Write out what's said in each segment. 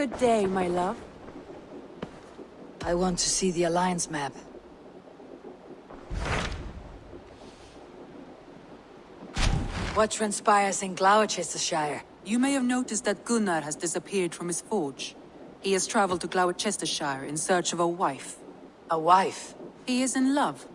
Good day, my love. I want to see the Alliance map. What transpires in Gloucestershire? You may have noticed that Gunnar has disappeared from his forge. He has traveled to Gloucestershire in search of a wife. A wife? He is in love.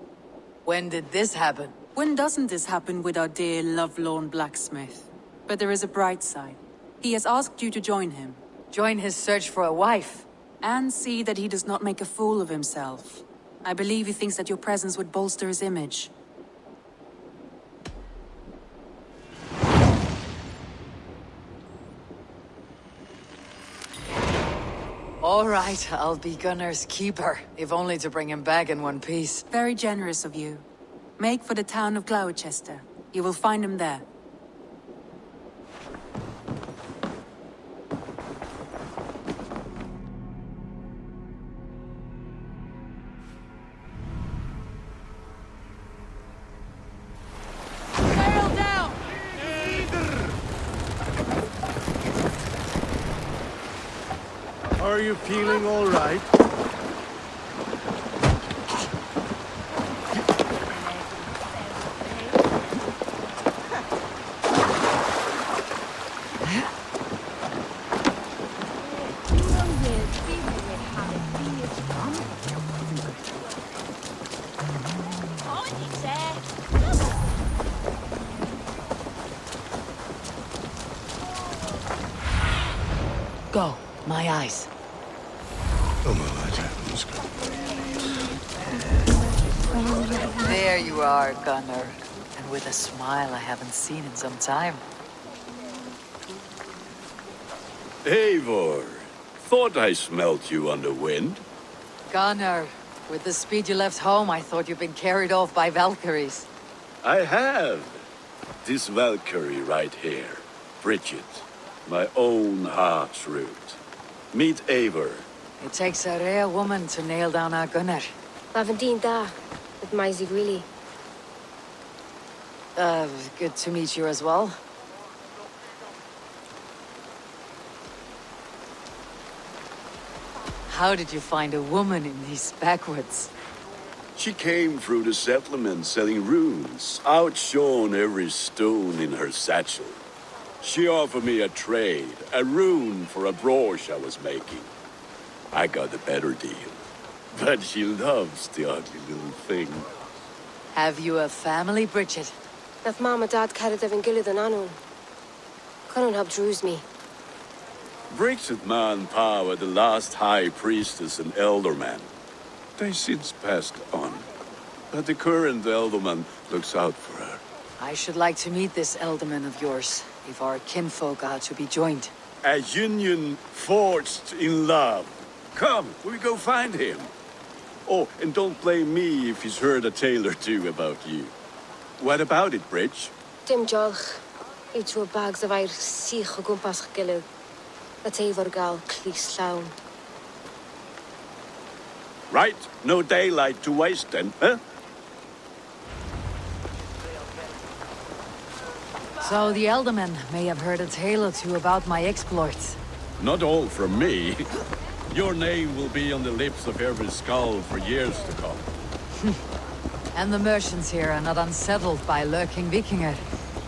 When did this happen? When doesn't this happen with our dear lovelorn blacksmith? But there is a bright side. He has asked you to join him. Join his search for a wife? And see that he does not make a fool of himself. I believe he thinks that your presence would bolster his image. All right, I'll be Gunnar's keeper, if only to bring him back in one piece. Very generous of you. Make for the town of Gloucester. You will find him there. Sail down! Are you feeling all right? Go, my eyes. There you are, Gunnar. And with a smile I haven't seen in some time. Eivor, thought I smelt you on the wind. Gunnar, with the speed you left home, I thought you'd been carried off by Valkyries. I have. This Valkyrie right here, Bridget, my own heart's root. Meet Eivor. It takes a rare woman to nail down our Gunnar. Lavendine da, with Maisie Greeley. Good to meet you as well. How did you find a woman in these backwoods? She came through the settlement selling runes, outshone every stone in her satchel. She offered me a trade, a rune for a brooch I was making. I got a better deal. But she loves the ugly little thing. Have you a family, Bridget? Nath Mom and Dad carried them in Gilad and Anun. Couldn't help drews me. Bridget Man Pa were the last high priestess and elderman. They since passed on. But the current elderman looks out for her. I should like to meet this elderman of yours, if our kinfolk are to be joined. A union forged in love. Come, we go find him. Oh, and don't blame me if he's heard a tale or two about you. What about it, Bridge? Dim jolch. I threw bags of air sich o gwmpas Gilad. At Eivor gal clis llawn. Right, no daylight to waste then, huh? So the elderman may have heard a tale or two about my exploits. Not all from me. Your name will be on the lips of every skull for years to come. And the merchants here are not unsettled by lurking Vikinger.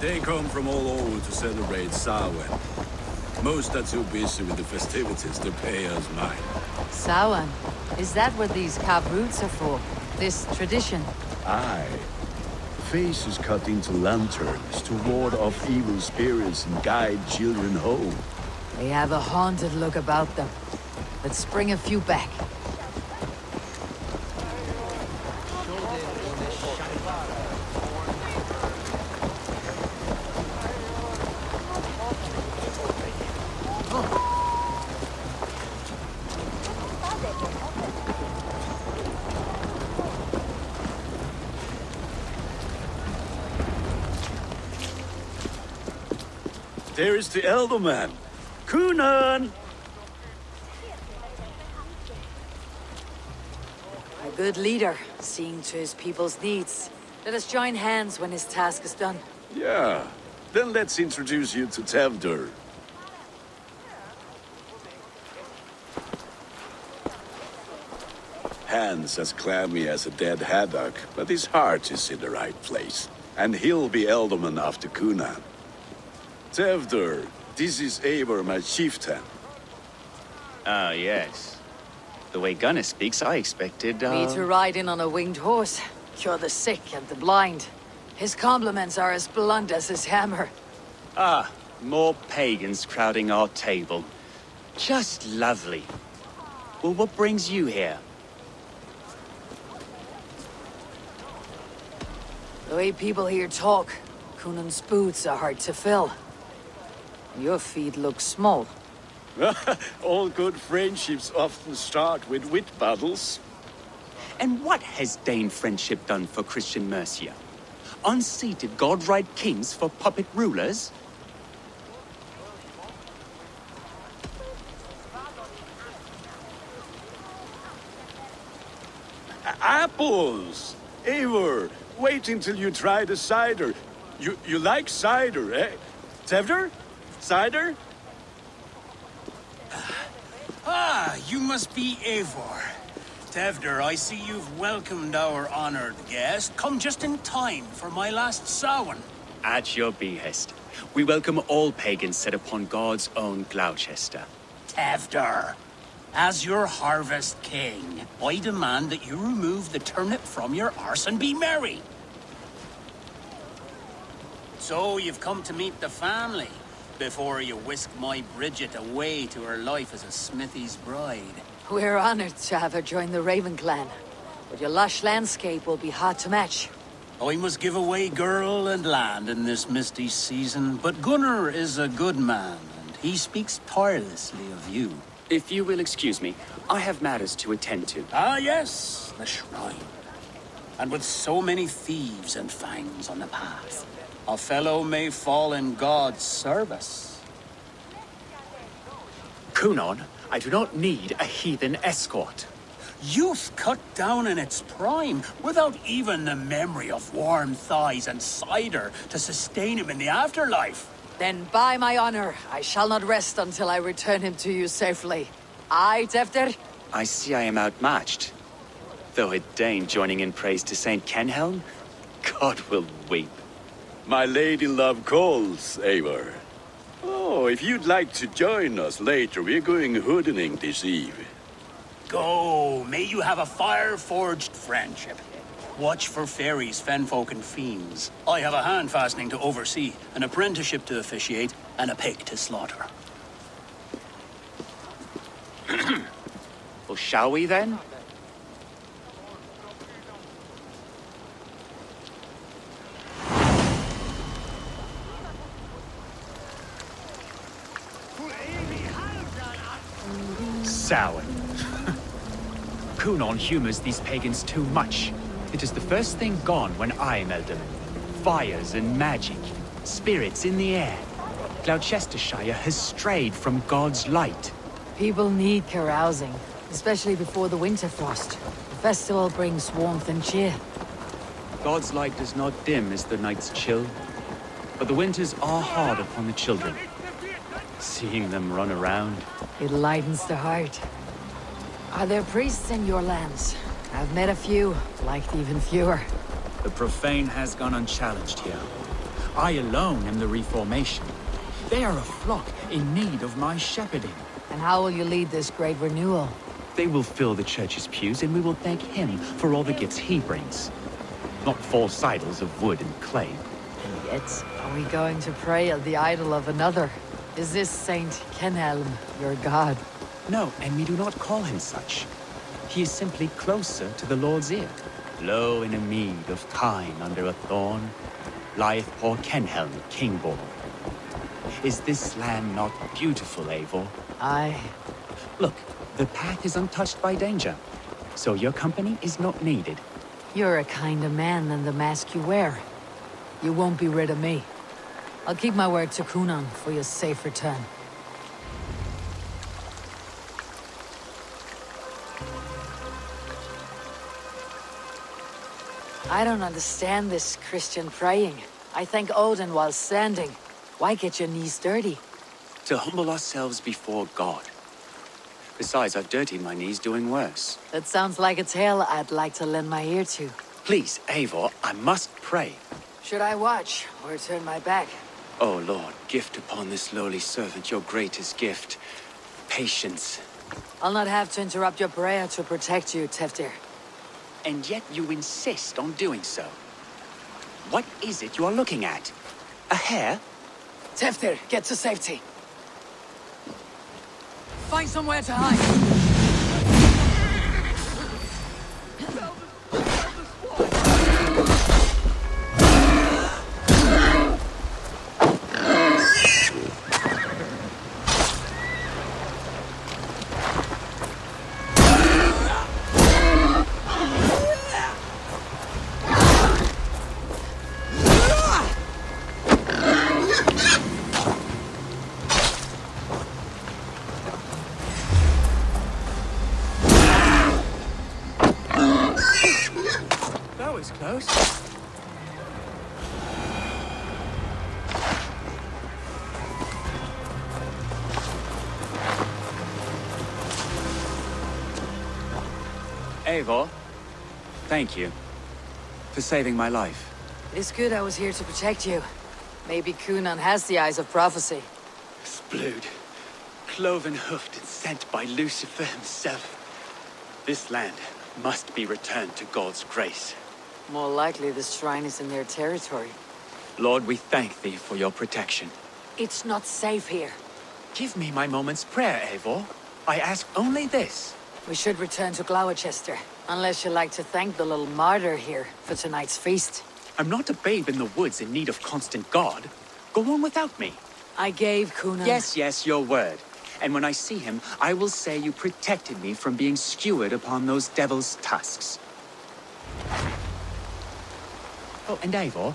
They come from all over to celebrate Samhain. Most are too busy with the festivities to pay us mind. Samhain? Is that what these carved roots are for? This tradition? Aye. Faces cut into lanterns to ward off evil spirits and guide children home. They have a haunted look about them. Let's bring a few back. There is the elderman. Gunnar! A good leader, seeing to his people's needs. Let us join hands when his task is done. Yeah. Then let's introduce you to Tevdur. hands as clammy as a dead haddock, but his heart is in the right place. And he'll be ealdorman after Gunnar. Tevder, this is Eivor, my chieftain. Ah, yes. The way Gunnar speaks, I expected, Me to ride in on a winged horse, cure the sick and the blind. His compliments are as blunt as his hammer. Ah, more pagans crowding our table. Just lovely. Well, what brings you here? The way people here talk, Cunan's boots are hard to fill. Your feet look small. All good friendships often start with wit battles. And what has Dane friendship done for Christian Mercia? Unseated godright kings for puppet rulers? Apples! Eivor, wait until you try the cider. You like cider, eh? Tevder? Cider? Ah, you must be Eivor. Tevder, I see you've welcomed our honored guest. Come just in time for my last Samhain. At your behest. We welcome all pagans set upon God's own Gloucester. Tevder, as your harvest king, I demand that you remove the turnip from your arse and be merry. So you've come to meet the family before you whisk my Bridget away to her life as a smithy's bride. We're honored to have her join the Raven clan, but your lush landscape will be hard to match. I must give away girl and land in this misty season, but Gunnar is a good man, and he speaks tirelessly of you. If you will excuse me, I have matters to attend to. Ah, yes, the shrine. And with so many thieves and fangs on the path, a fellow may fall in God's service. Cunon, I do not need a heathen escort. Youth cut down in its prime, without even the memory of warm thighs and cider to sustain him in the afterlife. Then by my honor, I shall not rest until I return him to you safely. Aye, Tevder? I see I am outmatched. Though a Dane joining in praise to Saint Kenhelm, God will weep. My lady love calls, Eivor. Oh, if you'd like to join us later, we're going Hoodening this eve. Go, may you have a fire-forged friendship. Watch for fairies, fenfolk, and fiends. I have a hand fastening to oversee, an apprenticeship to officiate, and a pig to slaughter. Well, shall we then? Samhain. Cunon humors these pagans too much. It is the first thing gone when I am ealdorman. Fires and magic, spirits in the air. Gloucestershire has strayed from God's light. People need carousing, especially before the winter frost. The festival brings warmth and cheer. God's light does not dim as the nights chill, but the winters are hard upon the children. Seeing them run around. It lightens the heart. Are there priests in your lands? I've met a few, liked even fewer. The profane has gone unchallenged here. I alone am the reformation. They are a flock in need of my shepherding. And how will you lead this great renewal? They will fill the church's pews, and we will thank him for all the gifts he brings. Not false idols of wood and clay. And yet, are we going to pray at the idol of another? Is this Saint Kenhelm your god? No, and we do not call him such. He is simply closer to the Lord's ear. Low in a mead of kine under a thorn, lieth poor Kenhelm, king-born. Is this land not beautiful, Eivor? Aye. Look, the path is untouched by danger, so your company is not needed. You're a kinder man than the mask you wear. You won't be rid of me. I'll keep my word to Cunon for your safe return. I don't understand this Christian praying. I thank Odin while standing. Why get your knees dirty? To humble ourselves before God. Besides, I've dirtied my knees doing worse. That sounds like a tale I'd like to lend my ear to. Please, Eivor, I must pray. Should I watch, or turn my back? Oh Lord, gift upon this lowly servant your greatest gift. Patience. I'll not have to interrupt your prayer to protect you, Teftir. And yet you insist on doing so. What is it you are looking at? A hare? Teftir, get to safety. Find somewhere to hide. Close. Eivor, thank you for saving my life. It's good I was here to protect you. Maybe Gunnar has the eyes of prophecy. Splood, cloven-hoofed and sent by Lucifer himself. This land must be returned to God's grace. More likely the shrine is in their territory. Lord, we thank thee for your protection. It's not safe here. Give me my moment's prayer, Eivor. I ask only this. We should return to Gloucester, unless you'd like to thank the little martyr here for tonight's feast. I'm not a babe in the woods in need of constant guard. Go on without me. I gave Gunnar... Yes, your word. And when I see him, I will say you protected me from being skewered upon those devil's tusks. Oh, and Eivor,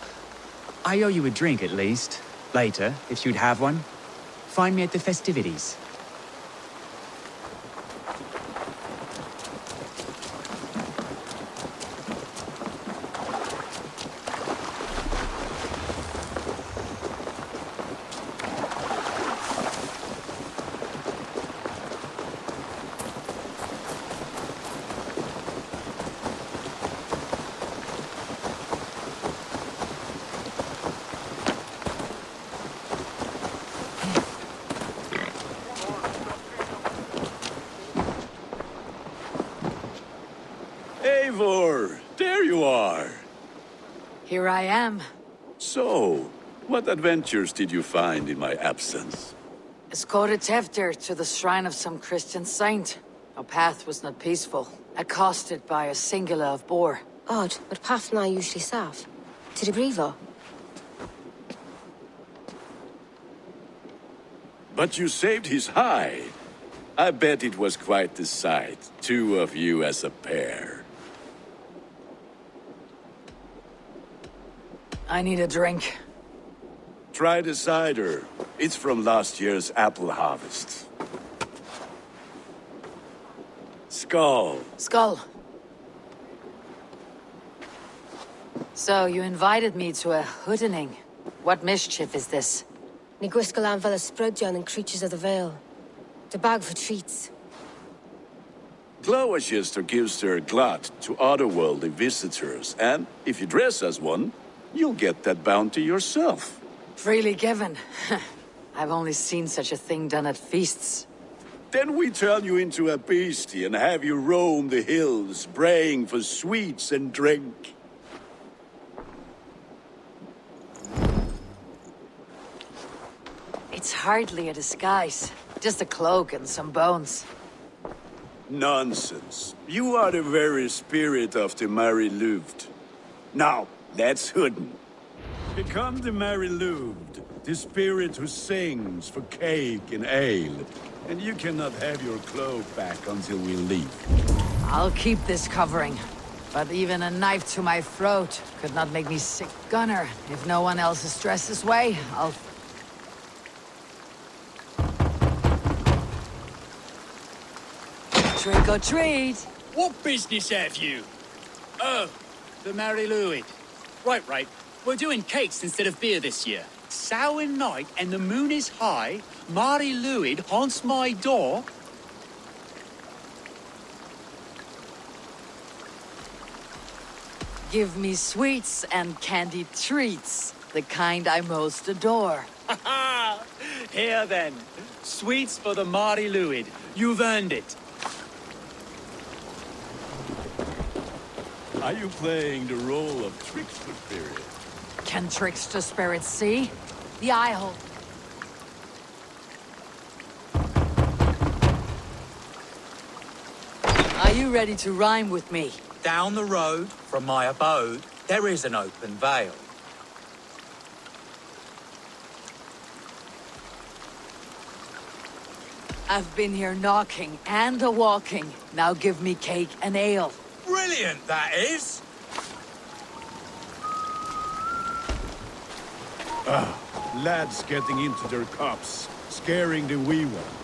I owe you a drink at least. Later, if you'd have one. Find me at the festivities. Eivor, there you are. Here I am. So, what adventures did you find in my absence? Escorted Teftir to the shrine of some Christian saint. Our path was not peaceful, accosted by a singular of boar. Odd, but path na usually safe. To the Grievo. But you saved his hide. I bet it was quite the sight, two of you as a pair. I need a drink. Try the cider. It's from last year's apple harvest. Skull. Skull. So, you invited me to a Hoodening. What mischief is this? Ni gwisgalan fel ysbrydion and creatures of the Vale. The bag for treats. Gloucestershire gives their glut to otherworldly visitors, and if you dress as one, you'll get that bounty yourself. Freely given. I've only seen such a thing done at feasts. Then we turn you into a beastie and have you roam the hills, braying for sweets and drink. It's hardly a disguise. Just a cloak and some bones. Nonsense. You are the very spirit of the Mary Louved. Now, let's Hooden. Become the Mary Louved, the spirit who sings for cake and ale. And you cannot have your cloak back until we leave. I'll keep this covering. But even a knife to my throat could not make me sick. Gunnar, if no one else is dressed this way, I'll... Trick or treat! What business have you? Oh, the Mary Louid. Right. We're doing cakes instead of beer this year. Samhain night and the moon is high. Mary Louid haunts my door. Give me sweets and candied treats, the kind I most adore. Here then. Sweets for the Mari Luid. You've earned it. Are you playing the role of trickster spirit? Can trickster spirits see? The eye hole. Are you ready to rhyme with me? Down the road from my abode, there is an open vale. I've been here knocking and a-walking. Now give me cake and ale. Brilliant, that is! Lads getting into their cups, scaring the wee ones.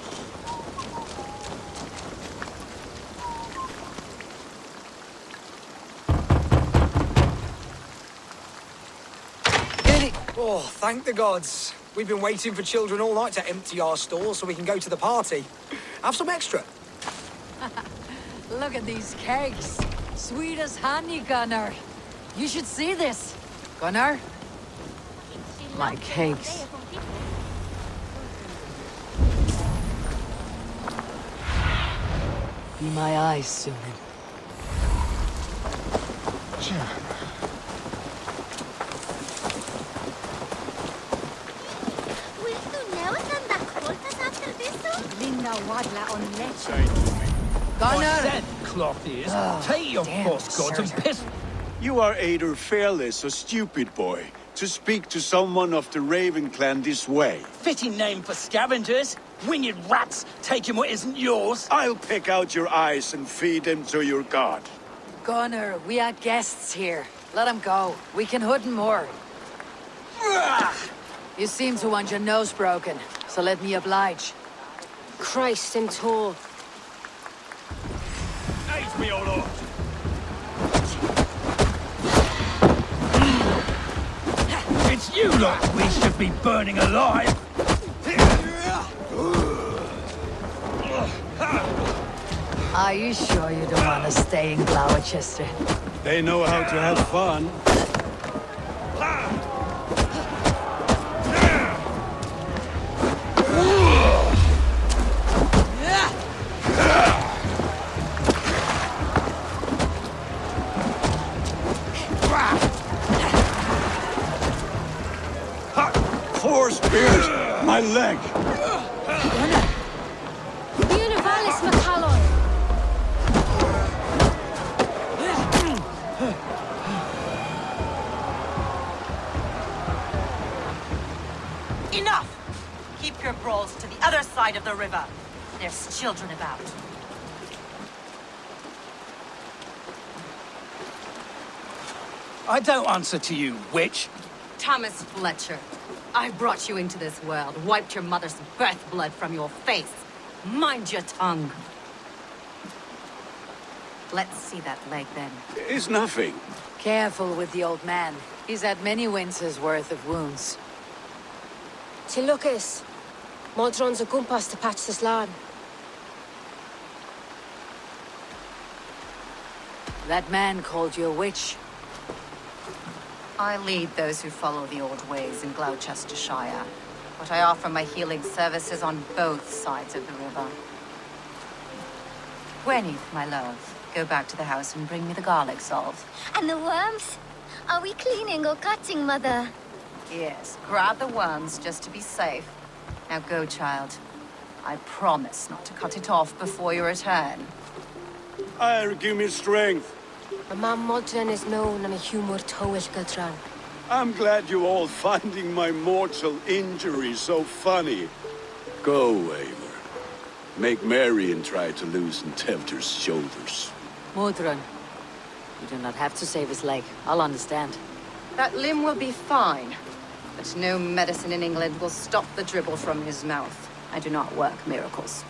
Oh, thank the gods. We've been waiting for children all night to empty our stores so we can go to the party. Have some extra. Look at these cakes. Sweet as honey, Gunnar. You should see this. Gunnar? My cakes. Be my eyes soon. Gunnar! Cloth is. Take your postcards and piss. You are either fearless or stupid, boy, to speak to someone of the Raven clan this way. Fitting name for scavengers. Winged rats taking what isn't yours. I'll pick out your eyes and feed them to your god. Gunnar, we are guests here. Let him go. We can Hooden more. You seem to want your nose broken, so let me oblige. Christ in tow. Aid me, O Lord! It's you lot we should be burning alive! Are you sure you don't want to stay in Gloucester? They know how to have fun. Four spears! My leg! Univalis Macallon! Enough! Keep your brawls to the other side of the river. There's children about. I don't answer to you, witch. Thomas Fletcher, I brought you into this world, wiped your mother's birth blood from your face. Mind your tongue. Let's see that leg then. It's nothing. Careful with the old man. He's had many winters' worth of wounds. Till Lucas. Modron's a gumpas to patch this land. That man called you a witch. I lead those who follow the old ways in Gloucestershire, but I offer my healing services on both sides of the river. Gwyneth, my love, go back to the house and bring me the garlic salt. And the worms? Are we cleaning or cutting, Mother? Yes, grab the worms just to be safe. Now go, child. I promise not to cut it off before you return. Give me strength. A man Modron is known and a humor towish Gudran. I'm glad you all finding my mortal injury so funny. Go, Eivor. Make merry and try to loosen Tevder's shoulders. Modron, you do not have to save his leg. I'll understand. That limb will be fine, but no medicine in England will stop the dribble from his mouth. I do not work miracles.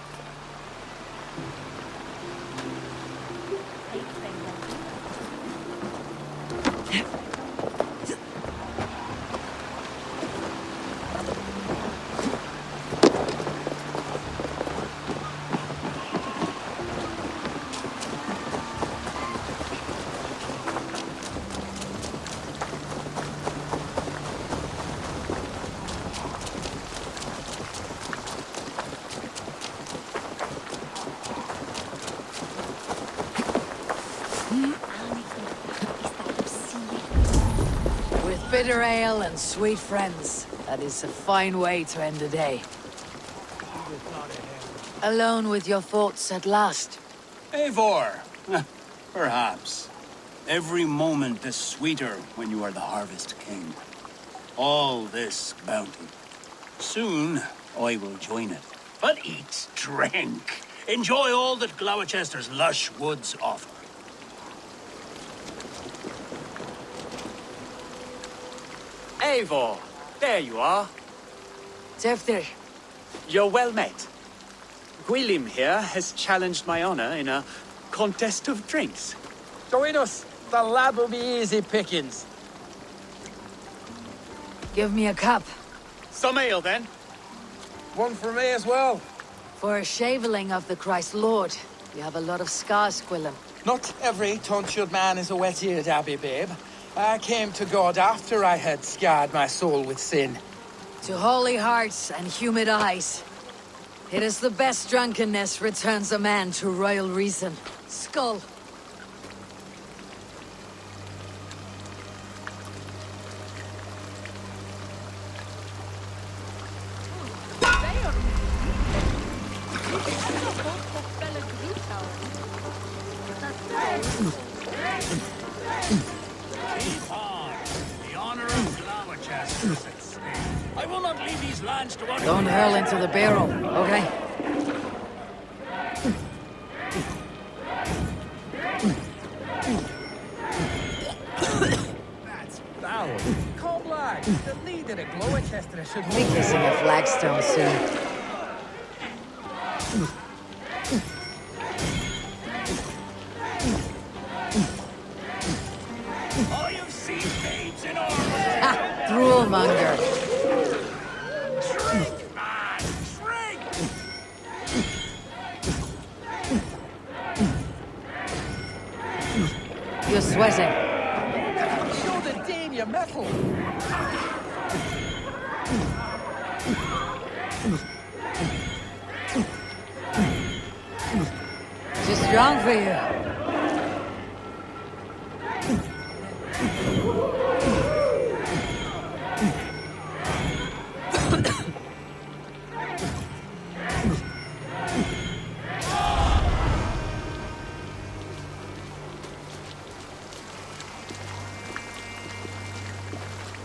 Bitter ale and sweet friends. That is a fine way to end the day. Alone with your thoughts at last. Eivor! Perhaps. Every moment is sweeter when you are the Harvest King. All this bounty. Soon, I will join it. But eat, drink, enjoy all that Gloucester's lush woods offer. Eivor, there you are. Tefter, You're well met. Gwilym here has challenged my honor in a contest of drinks. Join us. The lab will be easy pickings. give me a cup. Some ale, then. One for me as well. For a shaveling of the Christ Lord, you have a lot of scars, Gwilym. Not every tonsured man is a wet-eared abbey, babe. I came to God after I had scarred my soul with sin. To holy hearts and humid eyes. It is the best drunkenness returns a man to royal reason. Skull. Keep on. The honor of Glowecester is at stake. I will not leave these lands to anyone. Don't hurl into the barrel, okay? That's foul. Come, lad. The leader of Gloucester should Be kissing a flagstone soon. Oh, you've seen babes in armor. Ha! Droolmonger. Drink, man! Drink! You're sweating. show the Dane your mettle. Too strong for you.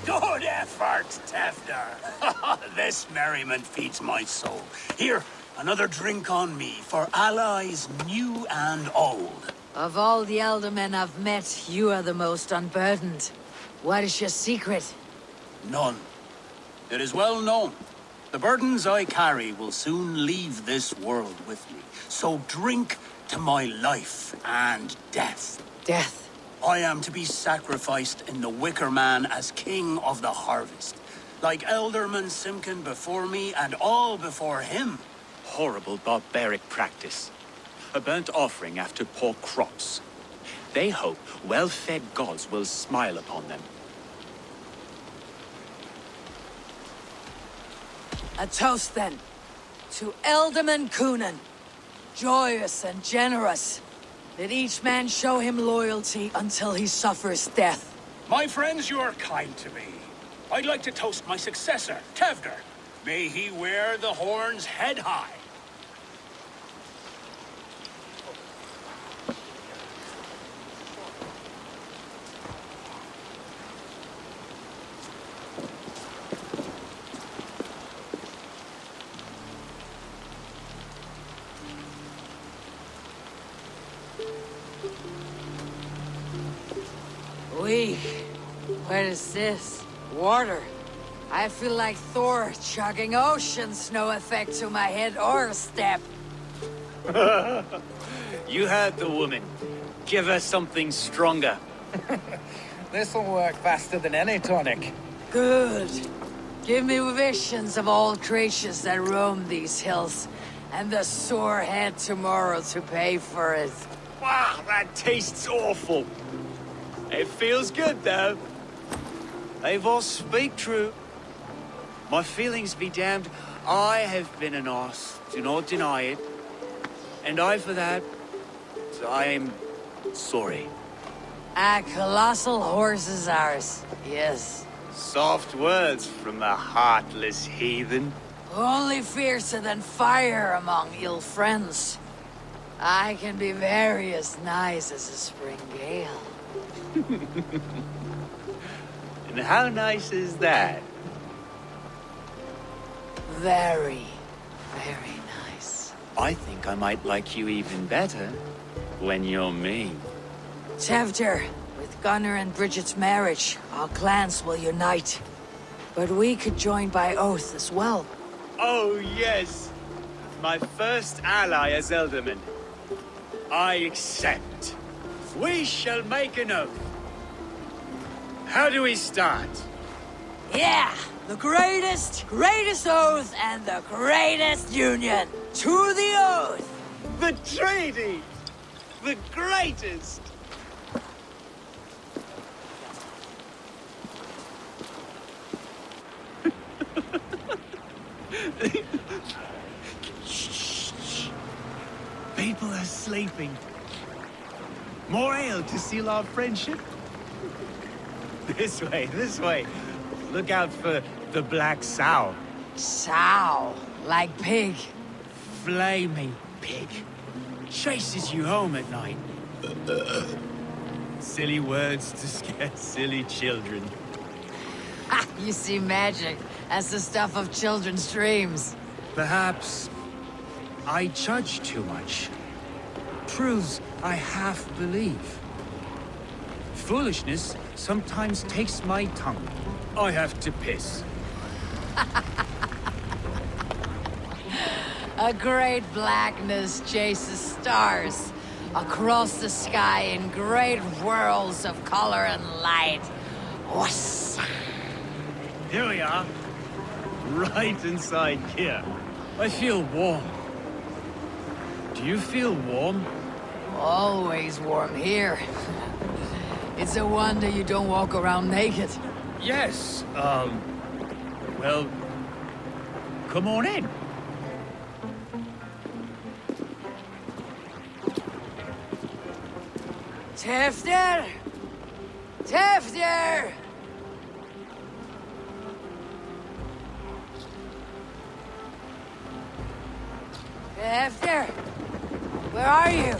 Good effort, Tefder. This merriment feeds my soul. Here, another drink on me for allies new and old. Of all the elder men I've met, you are the most unburdened. What is your secret? None. It is well known. The burdens I carry will soon leave this world with me. So drink to my life and death. Death. I am to be sacrificed in the Wicker Man as king of the harvest. Like Elderman Simkin before me and all before him. Horrible barbaric practice. A burnt offering after poor crops. They hope well-fed gods will smile upon them. A toast, then. To Elderman Coonan. Joyous and generous. Let each man show him loyalty until he suffers death. My friends, you are kind to me. I'd like to toast my successor, Tefder. May he wear the horns head high. Weak. What is this? Water. I feel like Thor chugging oceans. No effect to my head or step. You heard the woman. Give her something stronger. This'll work faster than any tonic. Good. Give me visions of all creatures that roam these hills, and the sore head tomorrow to pay for it. Wow, that tastes awful. It feels good, though. Eivor, speak true. My feelings be damned. I have been an arse. Do not deny it. And I, for that, I am sorry. A colossal horse is ours. Yes. Soft words from the heartless heathen. Only fiercer than fire among ill friends. I can be very as nice as a spring gale. And how nice is that? Very, very nice. I think I might like you even better when you're me. Tevdir, with Gunnar and Bridget's marriage, our clans will unite. But we could join by oath as well. Oh, yes. My first ally as Elderman. I accept. We shall make an oath. How do we start? Yeah! The greatest oath and the greatest union! To the oath! The treaty! The greatest! Shh. People are sleeping. More ale to seal our friendship? This way, this way. Look out for the black sow. Sow, like pig. Flaming pig. Chases you home at night. Silly words to scare silly children. Ha! You see magic. That's the stuff of children's dreams. Perhaps I judge too much. Truths I half believe. Foolishness sometimes takes my tongue. I have to piss. A great blackness chases stars across the sky in great whirls of color and light. Whoosh. Here we are. Right inside here. I feel warm. Do you feel warm? Always warm here. It's a wonder you don't walk around naked. Yes, well, come on in. Tevdir! Tevdir! Tevdir! Where are you?